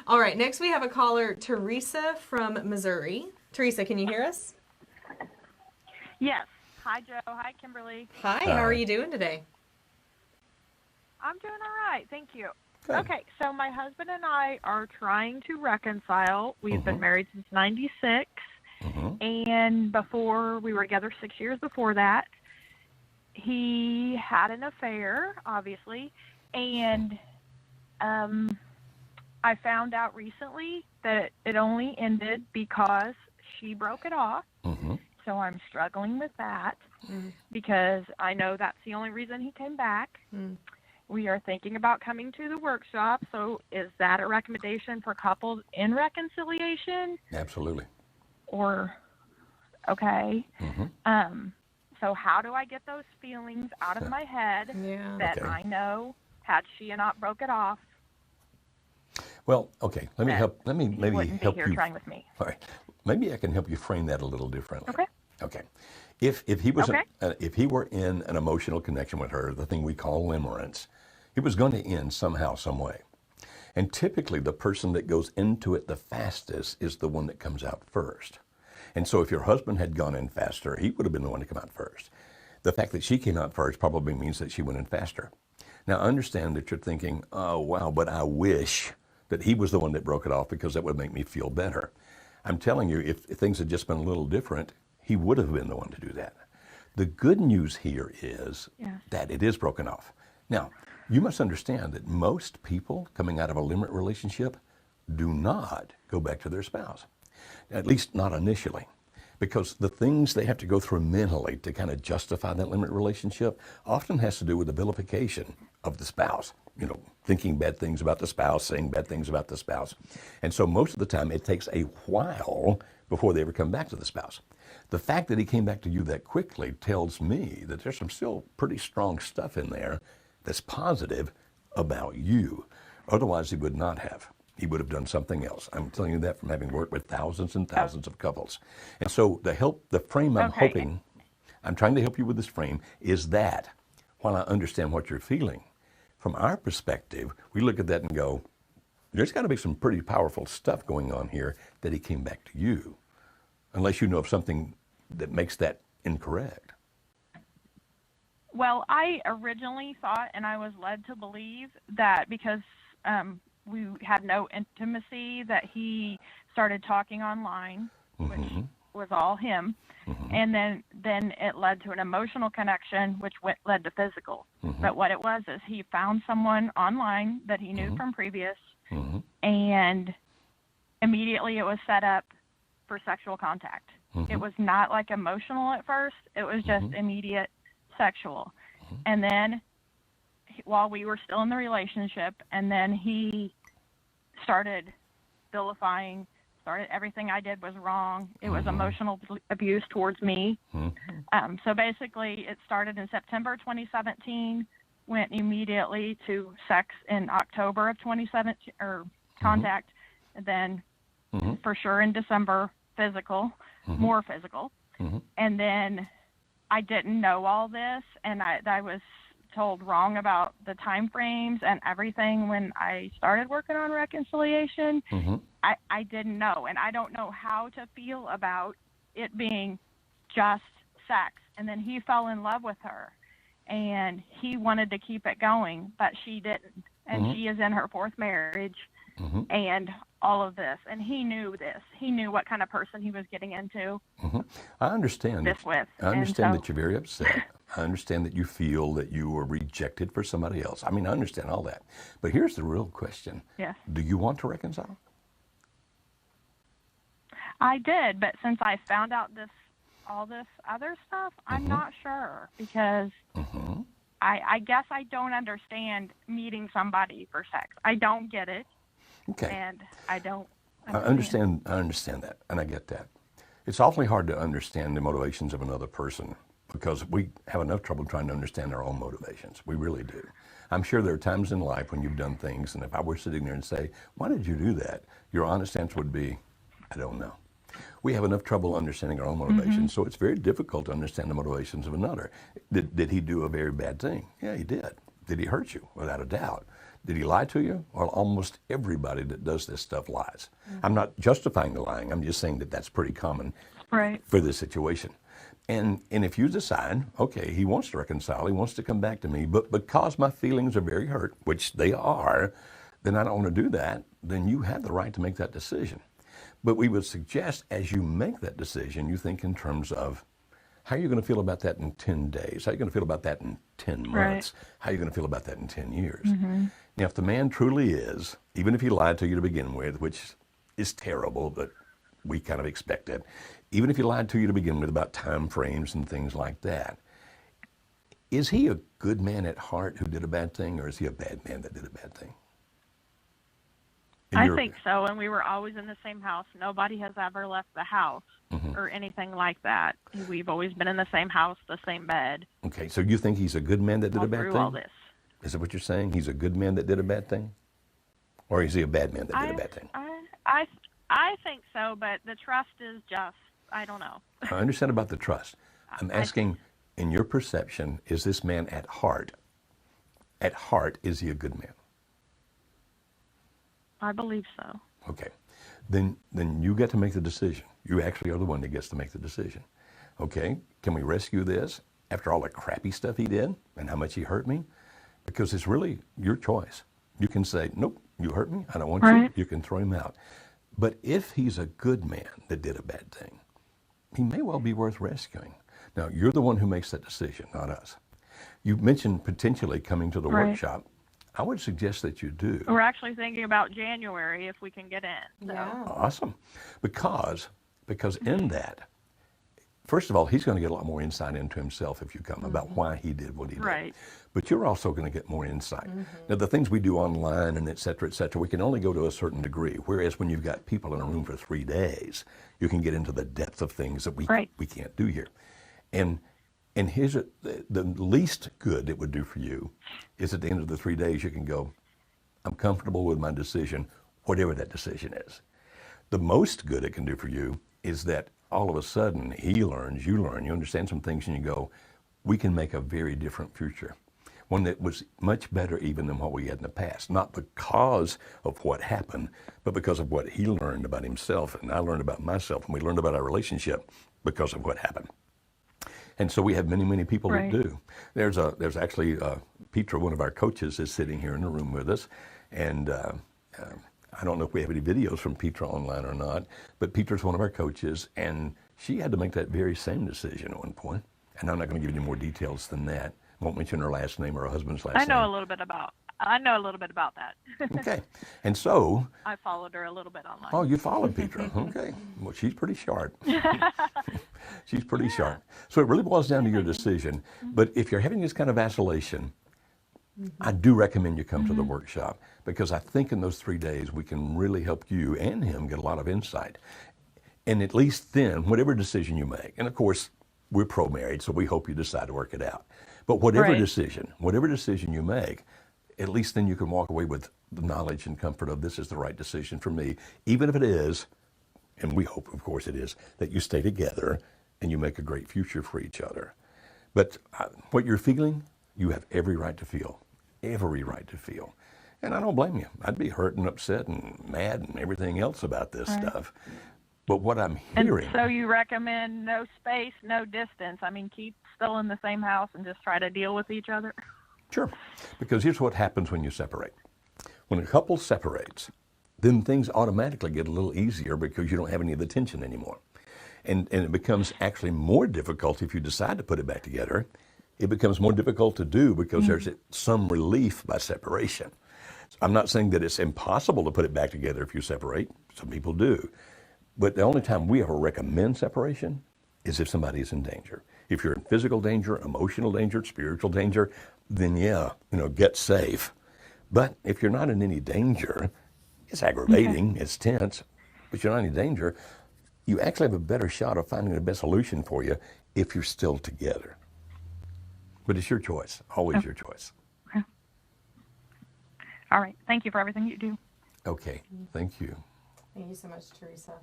All right, next we have a caller, Teresa from Missouri. Teresa, can you hear us? Yes. Hi, Joe. Hi, Kimberly. Hi, how are you doing today? I'm doing all right. Thank you. Good. Okay, so my husband and I are trying to reconcile. We've been married since 96, and before we were together 6 years before that. He had an affair, obviously, and I found out recently that it only ended because she broke it off. So I'm struggling with that because I know that's the only reason he came back. We are thinking about coming to the workshop. So is that a recommendation for couples in reconciliation? Absolutely. Or, okay. So how do I get those feelings out of my head that I know had she not broke it off? Well, okay. Let me help. Let me maybe wouldn't help be here you. trying with me. All right. Maybe I can help you frame that a little differently. Okay. Okay. If he was Okay. if he were in an emotional connection with her, the thing we call limerence, it was going to end somehow, some way. And typically, the person that goes into it the fastest is the one that comes out first. And so if your husband had gone in faster, he would have been the one to come out first. The fact that she came out first probably means that she went in faster. Now, understand that you're thinking, oh, wow, but I wish that he was the one that broke it off because that would make me feel better. I'm telling you, if things had just been a little different, he would have been the one to do that. The good news here is that it is broken off. Now, you must understand that most people coming out of a limerent relationship do not go back to their spouse. At least not initially, because the things they have to go through mentally to kind of justify that limerent relationship often has to do with the vilification of the spouse, thinking bad things about the spouse, saying bad things about the spouse. And so most of the time it takes a while before they ever come back to the spouse. The fact that he came back to you that quickly tells me that there's some still pretty strong stuff in there that's positive about you. Otherwise he would not have. He would have done something else. I'm telling you that from having worked with thousands and thousands of couples. And so the frame I'm trying to help you with this frame is that while I understand what you're feeling, from our perspective, we look at that and go, there's got to be some pretty powerful stuff going on here that he came back to you, unless you know of something that makes that incorrect. Well, I originally thought, and I was led to believe that because we had no intimacy, that he started talking online, which was all him. And then it led to an emotional connection, which led to physical. But what it was is he found someone online that he knew from previous, and immediately it was set up for sexual contact. It was not like emotional at first. It was just immediate sexual. And then while we were still in the relationship, and then he started vilifying, everything I did was wrong. It was emotional abuse towards me. So basically it started in September 2017, went immediately to sex in October of 2017, or contact, and then for sure in December, physical, more physical. And then I didn't know all this, and I was told wrong about the time frames and everything when I started working on reconciliation. I didn't know, and I don't know how to feel about it being just sex. And then he fell in love with her, and he wanted to keep it going, but she didn't. And she is in her fourth marriage, and all of this. And he knew this. He knew what kind of person he was getting into. I understand this with. I understand that you're very upset. I understand that you feel that you were rejected for somebody else. I mean, I understand all that. But here's the real question. Yes. Do you want to reconcile? I did, but since I found out all this other stuff, I'm not sure, because I guess I don't understand meeting somebody for sex. I don't get it. Okay. And I don't understand. I understand that, and I get that. It's awfully hard to understand the motivations of another person because we have enough trouble trying to understand our own motivations. We really do. I'm sure there are times in life when you've done things, and if I were sitting there and say, why did you do that? Your honest answer would be, I don't know. We have enough trouble understanding our own motivations, so it's very difficult to understand the motivations of another. Did he do a very bad thing? Yeah, he did. Did he hurt you? Without a doubt. Did he lie to you? Well, almost everybody that does this stuff lies. I'm not justifying the lying. I'm just saying that that's pretty common Right. for this situation. And if you decide, okay, he wants to reconcile, he wants to come back to me, but because my feelings are very hurt, which they are, then I don't want to do that, then you have the right to make that decision. But we would suggest as you make that decision, you think in terms of how are you going to feel about that in 10 days? How are you going to feel about that in 10 months? Right. How are you going to feel about that in 10 years? Now, if the man truly is, even if he lied to you to begin with, which is terrible, but we kind of expect it, even if he lied to you to begin with about time frames and things like that, is he a good man at heart who did a bad thing, or is he a bad man that did a bad thing? I think so, and we were always in the same house. Nobody has ever left the house or anything like that. We've always been in the same house, the same bed. Okay, so you think he's a good man that did a bad through thing? all this. Is that what you're saying? He's a good man that did a bad thing? Or is he a bad man that did a bad thing? I think so, but the trust is just, I don't know. I understand about the trust. I'm asking, in your perception, is this man at heart, is he a good man? I believe so. Okay. Then you get to make the decision. You actually are the one that gets to make the decision. Okay, can we rescue this after all the crappy stuff he did and how much he hurt me? Because it's really your choice. You can say, nope, you hurt me, I don't want you. You can throw him out. But if he's a good man that did a bad thing, he may well be worth rescuing. Now, you're the one who makes that decision, not us. You mentioned potentially coming to the workshop. I would suggest that you do. We're actually thinking about January if we can get in. So. Yeah. Awesome. Because in that, first of all, he's going to get a lot more insight into himself if you come about why he did what he did. Right. But you're also going to get more insight. Now, the things we do online and et cetera, we can only go to a certain degree. Whereas when you've got people in a room for 3 days, you can get into the depth of things that we can't do here. And here's the least good it would do for you is at the end of the 3 days, you can go, I'm comfortable with my decision, whatever that decision is. The most good it can do for you is that all of a sudden he learns, you learn, you understand some things and you go, we can make a very different future. One that was much better even than what we had in the past. Not because of what happened, but because of what he learned about himself and I learned about myself and we learned about our relationship because of what happened. And so we have many, many people that do. There's actually, Petra, one of our coaches, is sitting here in the room with us. And I don't know if we have any videos from Petra online or not, but Petra's one of our coaches, and she had to make that very same decision at one point. And I'm not going to give you any more details than that. I won't mention her last name or her husband's last name. I know a little bit about that. Okay. And so... I followed her a little bit online. Oh, you followed Petra. Okay. Well, she's pretty sharp. She's pretty sharp. So it really boils down to your decision. But if you're having this kind of vacillation, I do recommend you come to the workshop because I think in those 3 days we can really help you and him get a lot of insight. And at least then, whatever decision you make, and of course, we're pro-marriage, so we hope you decide to work it out. But whatever decision you make, at least then you can walk away with the knowledge and comfort of this is the right decision for me, even if it is, and we hope, of course it is, that you stay together and you make a great future for each other. But what you're feeling, you have every right to feel, every right to feel. And I don't blame you. I'd be hurt and upset and mad and everything else about this stuff. But what I'm hearing... And so you recommend no space, no distance. I mean, keep still in the same house and just try to deal with each other? Sure. Because here's what happens when you separate. When a couple separates, then things automatically get a little easier because you don't have any of the tension anymore. And it becomes actually more difficult if you decide to put it back together. It becomes more difficult to do because there's some relief by separation. I'm not saying that it's impossible to put it back together if you separate. Some people do. But the only time we ever recommend separation is if somebody is in danger. If you're in physical danger, emotional danger, spiritual danger, then get safe. But if you're not in any danger, it's aggravating, it's tense, but you're not in any danger, you actually have a better shot of finding the best solution for you if you're still together. But it's your choice, always your choice. Okay. All right. Thank you for everything you do. Okay. Thank you. Thank you so much, Teresa.